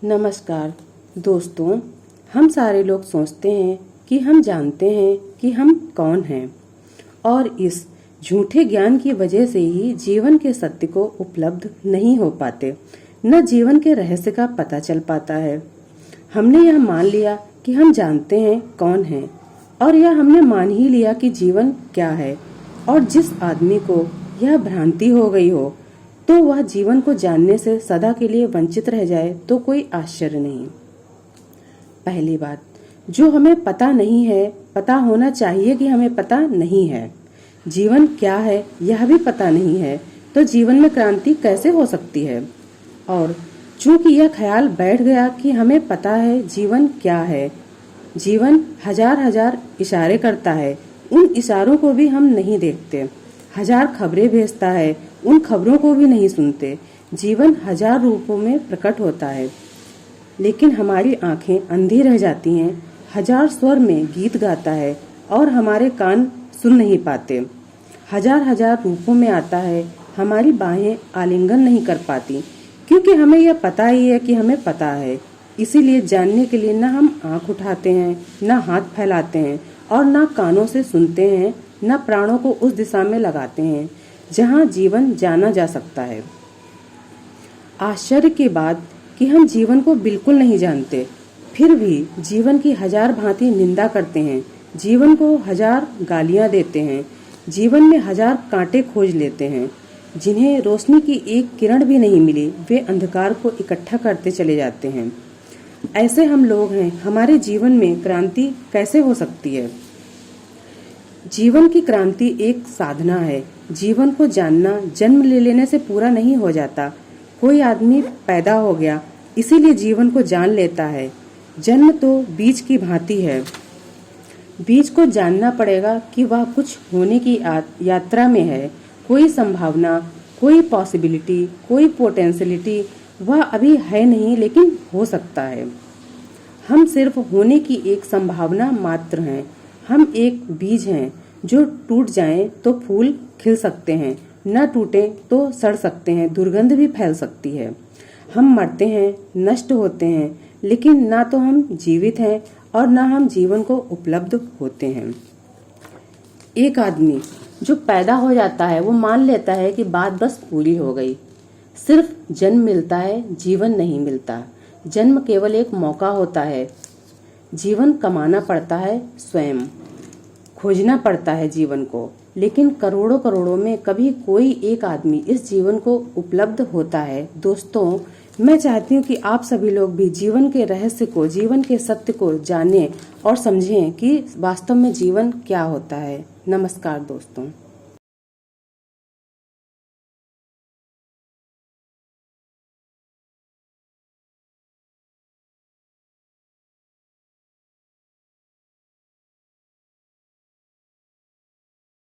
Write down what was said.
नमस्कार दोस्तों, हम सारे लोग सोचते हैं कि हम जानते हैं कि हम कौन हैं और इस झूठे ज्ञान की वजह से ही जीवन के सत्य को उपलब्ध नहीं हो पाते, न जीवन के रहस्य का पता चल पाता है। हमने यह मान लिया कि हम जानते हैं कौन हैं और यह हमने मान ही लिया कि जीवन क्या है, और जिस आदमी को यह भ्रांति हो गई हो तो वह जीवन को जानने से सदा के लिए वंचित रह जाए तो कोई आश्चर्य नहीं। पहली बात, जो हमें पता नहीं है, पता होना चाहिए कि हमें पता नहीं है। जीवन क्या है यह भी पता नहीं है तो जीवन में क्रांति कैसे हो सकती है। और चूंकि यह ख्याल बैठ गया कि हमें पता है जीवन क्या है, जीवन हजार इशारे करता है, उन इशारों को भी हम नहीं देखते। हजार खबरें भेजता है, उन खबरों को भी नहीं सुनते। जीवन हजार रूपों में प्रकट होता है, लेकिन हमारी आंखें अंधी रह जाती हैं। हजार स्वर में गीत गाता है और हमारे कान सुन नहीं पाते। हजार रूपों में आता है, हमारी बाहें आलिंगन नहीं कर पाती, क्योंकि हमें यह पता ही है कि हमें पता है। इसीलिए जानने के लिए न हम आंख उठाते हैं, न हाथ फैलाते हैं और न कानों से सुनते हैं, न प्राणों को उस दिशा में लगाते हैं जहाँ जीवन जाना जा सकता है। आश्चर्य की बात कि हम जीवन को बिल्कुल नहीं जानते, फिर भी जीवन की हजार भांति निंदा करते हैं, जीवन को हजार गालियां देते हैं, जीवन में हजार कांटे खोज लेते हैं। जिन्हें रोशनी की एक किरण भी नहीं मिली, वे अंधकार को इकट्ठा करते चले जाते हैं। ऐसे हम लोग हैं। हमारे जीवन में क्रांति कैसे हो सकती है? जीवन की क्रांति एक साधना है। जीवन को जानना जन्म ले लेने से पूरा नहीं हो जाता। कोई आदमी पैदा हो गया इसीलिए जीवन को जान लेता है। जन्म तो बीज की भांति है। बीज को जानना पड़ेगा कि वह कुछ होने की यात्रा में है। कोई संभावना, कोई पॉसिबिलिटी, कोई पोटेंशियलिटी वह अभी है नहीं, लेकिन हो सकता है। हम सिर्फ होने की एक संभावना मात्र हैं। हम एक बीज हैं जो टूट जाएं तो फूल खिल सकते हैं, न टूटे तो सड़ सकते हैं, दुर्गंध भी फैल सकती है। हम मरते हैं, नष्ट होते हैं, लेकिन ना तो हम जीवित हैं और ना हम जीवन को उपलब्ध होते हैं। एक आदमी जो पैदा हो जाता है वो मान लेता है कि बात बस पूरी हो गई। सिर्फ जन्म मिलता है, जीवन नहीं मिलता। जन्म केवल एक मौका होता है। जीवन कमाना पड़ता है, स्वयं खोजना पड़ता है जीवन को। लेकिन करोड़ों में कभी कोई एक आदमी इस जीवन को उपलब्ध होता है। दोस्तों, मैं चाहती हूँ कि आप सभी लोग भी जीवन के रहस्य को, जीवन के सत्य को जानें और समझें कि वास्तव में जीवन क्या होता है। नमस्कार दोस्तों।